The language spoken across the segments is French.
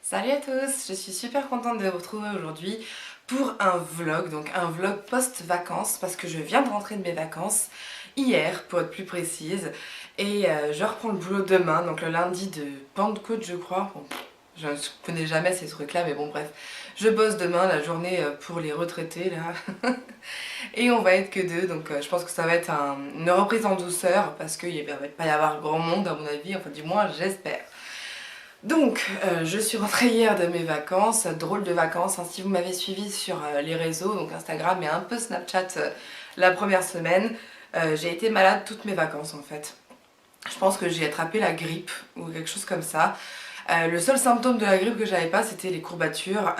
Salut à tous, je suis super contente de vous retrouver aujourd'hui pour un vlog, donc un vlog post-vacances parce que je viens de rentrer de mes vacances hier pour être plus précise et je reprends le boulot demain, donc le lundi de Pentecôte je crois. Bon, je ne connais jamais ces trucs là mais bon bref, je bosse demain la journée pour les retraités là et on va être que deux donc je pense que ça va être une reprise en douceur parce qu'il va pas y avoir grand monde à mon avis, enfin du moins j'espère. Donc, je suis rentrée hier de mes vacances, drôle de vacances, hein. Si vous m'avez suivi sur les réseaux, donc Instagram et un peu Snapchat la première semaine, j'ai été malade toutes mes vacances en fait. Je pense que j'ai attrapé la grippe ou quelque chose comme ça. Le seul symptôme de la grippe que j'avais pas, c'était les courbatures,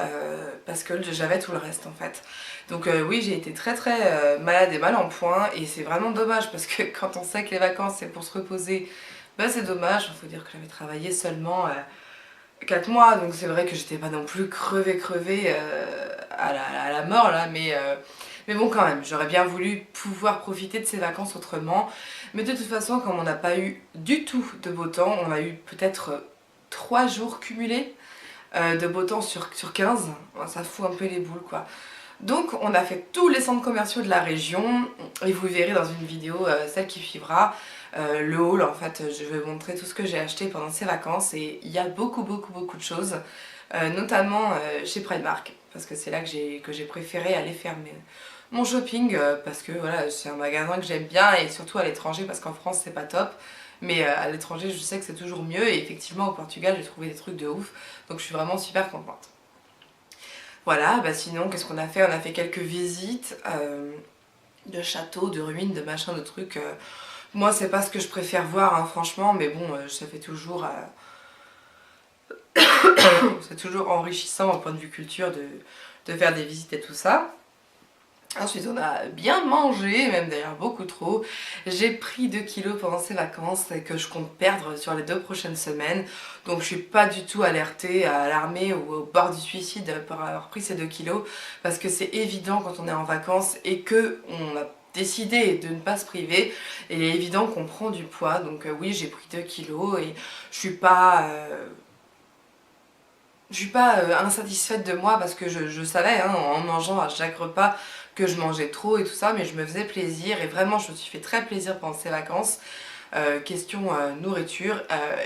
parce que j'avais tout le reste en fait. Donc oui, j'ai été très malade et mal en point, et c'est vraiment dommage parce que quand on sait que les vacances c'est pour se reposer, bah c'est dommage. Il faut dire que j'avais travaillé seulement 4 mois, donc c'est vrai que j'étais pas non plus crevée à la mort là, mais bon quand même, j'aurais bien voulu pouvoir profiter de ces vacances autrement. Mais de toute façon, comme on n'a pas eu du tout de beau temps, on a eu peut-être 3 jours cumulés de beau temps sur 15, ça fout un peu les boules quoi. Donc on a fait tous les centres commerciaux de la région et vous verrez dans une vidéo, celle qui suivra, le haul. En fait je vais vous montrer tout ce que j'ai acheté pendant ces vacances et il y a beaucoup de choses, notamment chez Primark parce que c'est là que j'ai préféré aller faire mon shopping, parce que voilà, c'est un magasin que j'aime bien et surtout à l'étranger parce qu'en France c'est pas top. Mais à l'étranger je sais que c'est toujours mieux et effectivement au Portugal j'ai trouvé des trucs de ouf, donc je suis vraiment super contente. Voilà, bah sinon, qu'est-ce qu'on a fait? On a fait quelques visites de châteaux, de ruines, de machins, de trucs. Moi, c'est pas ce que je préfère voir, hein, franchement, mais bon, ça fait toujours. C'est toujours enrichissant au point de vue culture de faire des visites et tout ça. Ensuite, on a bien mangé, même d'ailleurs beaucoup trop. J'ai pris 2 kilos pendant ces vacances et que je compte perdre sur les 2 prochaines semaines. Donc je suis pas du tout alertée, alarmée ou au bord du suicide par avoir pris ces 2 kilos. Parce que c'est évident quand on est en vacances et que on a décidé de ne pas se priver, il est évident qu'on prend du poids. Donc oui, j'ai pris 2 kilos et je suis pas... je suis pas insatisfaite de moi parce que je savais, hein, en mangeant à chaque repas, que je mangeais trop et tout ça, mais je me faisais plaisir et vraiment je me suis fait très plaisir pendant ces vacances. Question nourriture,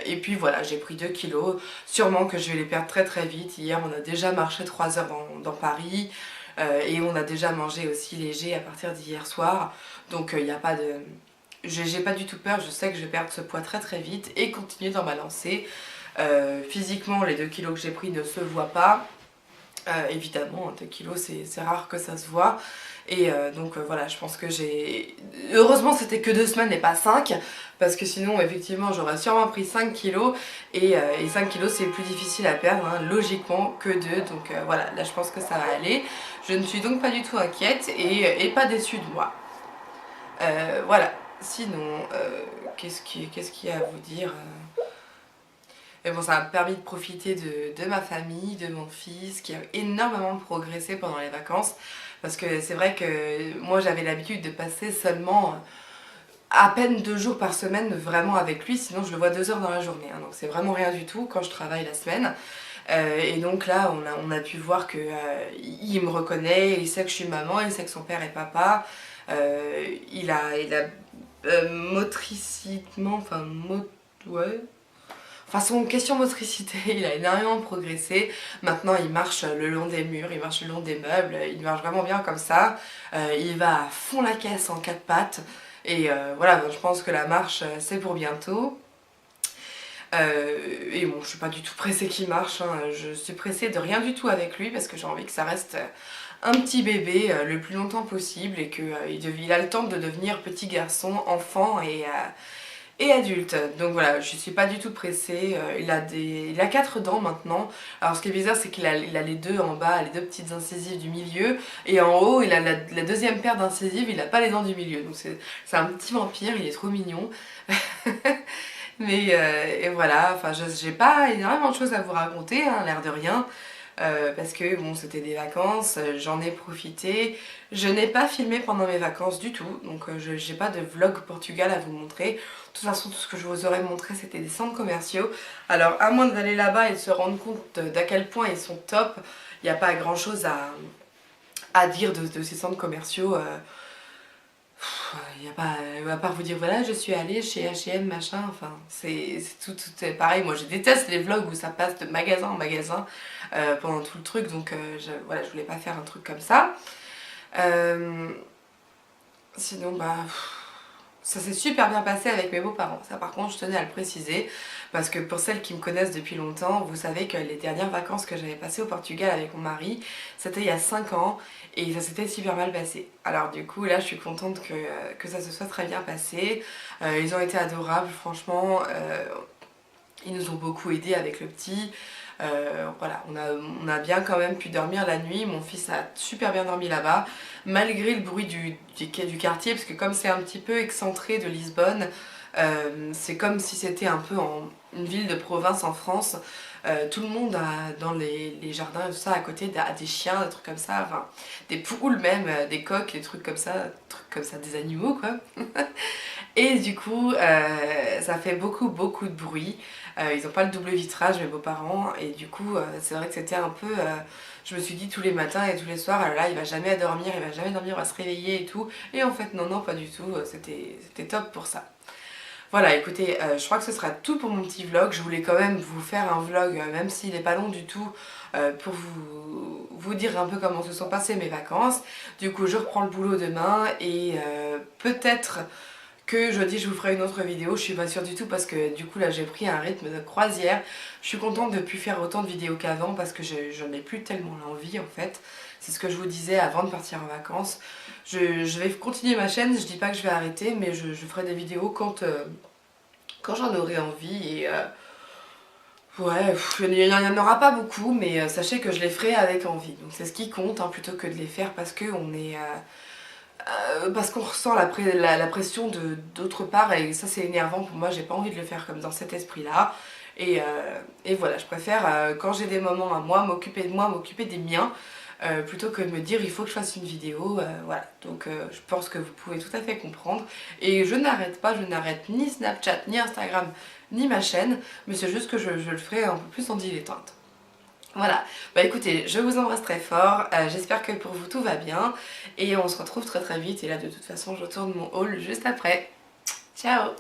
et puis voilà, j'ai pris 2 kilos, sûrement que je vais les perdre très vite. Hier on a déjà marché 3 heures dans Paris, et on a déjà mangé aussi léger à partir d'hier soir, donc il n'y a pas de... J'ai pas du tout peur, je sais que je vais perdre ce poids très vite et continuer dans ma lancée. Physiquement, les 2 kilos que j'ai pris ne se voient pas. Évidemment, 2 kilos, c'est rare que ça se voit. Et donc voilà, je pense que j'ai... Heureusement, c'était que 2 semaines et pas 5. Parce que sinon, effectivement, j'aurais sûrement pris 5 kilos. Et 5 kilos, c'est plus difficile à perdre, hein, logiquement, que 2. Donc voilà, là, je pense que ça va aller. Je ne suis donc pas du tout inquiète et pas déçue de moi. Voilà. Sinon, qu'est-ce qu'il y a à vous dire? Mais bon, ça m'a permis de profiter de ma famille, de mon fils, qui a énormément progressé pendant les vacances. Parce que c'est vrai que moi j'avais l'habitude de passer seulement à peine 2 jours par semaine vraiment avec lui, sinon je le vois 2 heures dans la journée, hein. Donc c'est vraiment rien du tout quand je travaille la semaine. Et donc là on a pu voir que il me reconnaît, il sait que je suis maman, il sait que son père est papa. Il a motricitement, enfin ouais, enfin, son question motricité, il a énormément progressé. Maintenant, il marche le long des murs, il marche le long des meubles, il marche vraiment bien comme ça. Il va à fond la caisse en 4 pattes. Et voilà, je pense que la marche, c'est pour bientôt. Et bon, je suis pas du tout pressée qu'il marche, hein. Je suis pressée de rien du tout avec lui parce que j'ai envie que ça reste un petit bébé le plus longtemps possible et qu'il a le temps de devenir petit garçon, enfant et adulte. Donc voilà, je suis pas du tout pressée. Il a 4 dents maintenant. Alors ce qui est bizarre, c'est il a les deux en bas, les deux petites incisives du milieu, et en haut il a la deuxième paire d'incisives, il a pas les dents du milieu. Donc c'est un petit vampire, il est trop mignon. Mais et voilà, enfin j'ai pas énormément de choses à vous raconter, hein, l'air de rien. parce que bon, c'était des vacances, j'en ai profité. Je n'ai pas filmé pendant mes vacances du tout, donc j'ai pas de vlog Portugal à vous montrer. De toute façon, tout ce que je vous aurais montré, c'était des centres commerciaux. Alors, à moins d'aller là-bas et de se rendre compte d'à quel point ils sont top, il n'y a pas grand chose à dire de ces centres commerciaux. Il y a pas, à part vous dire voilà je suis allée chez H&M machin, enfin c'est tout est pareil. Moi je déteste les vlogs où ça passe de magasin en magasin pendant tout le truc, donc voilà, je voulais pas faire un truc comme ça. Euh, Sinon bah ça s'est super bien passé avec mes beaux-parents, ça par contre je tenais à le préciser, parce que pour celles qui me connaissent depuis longtemps, vous savez que les dernières vacances que j'avais passées au Portugal avec mon mari, c'était il y a 5 ans, et ça s'était super mal passé. Alors du coup là je suis contente que ça se soit très bien passé, ils ont été adorables franchement, ils nous ont beaucoup aidés avec le petit. Voilà, on a bien quand même pu dormir la nuit. Mon fils a super bien dormi là-bas, malgré le bruit du quartier, parce que comme c'est un petit peu excentré de Lisbonne, c'est comme si c'était un peu une ville de province en France. Tout le monde a dans les jardins et tout ça à côté a des chiens, des trucs comme ça, enfin des poules même, des coqs, des trucs comme ça, des animaux quoi. Et du coup, ça fait beaucoup de bruit. Ils n'ont pas le double vitrage, mes beaux-parents, et du coup, c'est vrai que c'était un peu. Je me suis dit tous les matins et tous les soirs, ah là là, il va jamais dormir, il va se réveiller et tout. Et en fait, non, pas du tout, c'était top pour ça. Voilà, écoutez, je crois que ce sera tout pour mon petit vlog. Je voulais quand même vous faire un vlog, même s'il n'est pas long du tout, pour vous dire un peu comment se sont passées mes vacances. Du coup, je reprends le boulot demain et peut-être que jeudi je vous ferai une autre vidéo, je suis pas sûre du tout parce que du coup là j'ai pris un rythme de croisière. Je suis contente de ne plus faire autant de vidéos qu'avant parce que j'en ai plus tellement l'envie en fait. C'est ce que je vous disais avant de partir en vacances. Je vais continuer ma chaîne, je dis pas que je vais arrêter, mais je ferai des vidéos quand j'en aurai envie et ouais, il n'y en aura pas beaucoup, mais sachez que je les ferai avec envie. Donc c'est ce qui compte hein, plutôt que de les faire parce qu'on est... parce qu'on ressent la pression d'autre part et ça c'est énervant pour moi, j'ai pas envie de le faire comme dans cet esprit là et voilà, je préfère quand j'ai des moments à moi, m'occuper de moi, m'occuper des miens plutôt que de me dire il faut que je fasse une vidéo, voilà, donc je pense que vous pouvez tout à fait comprendre et je n'arrête pas, je n'arrête ni Snapchat, ni Instagram, ni ma chaîne, mais c'est juste que je le ferai un peu plus en dilettante. Voilà, bah écoutez, je vous embrasse très fort, j'espère que pour vous tout va bien et on se retrouve très vite et là de toute façon je tourne mon haul juste après. Ciao!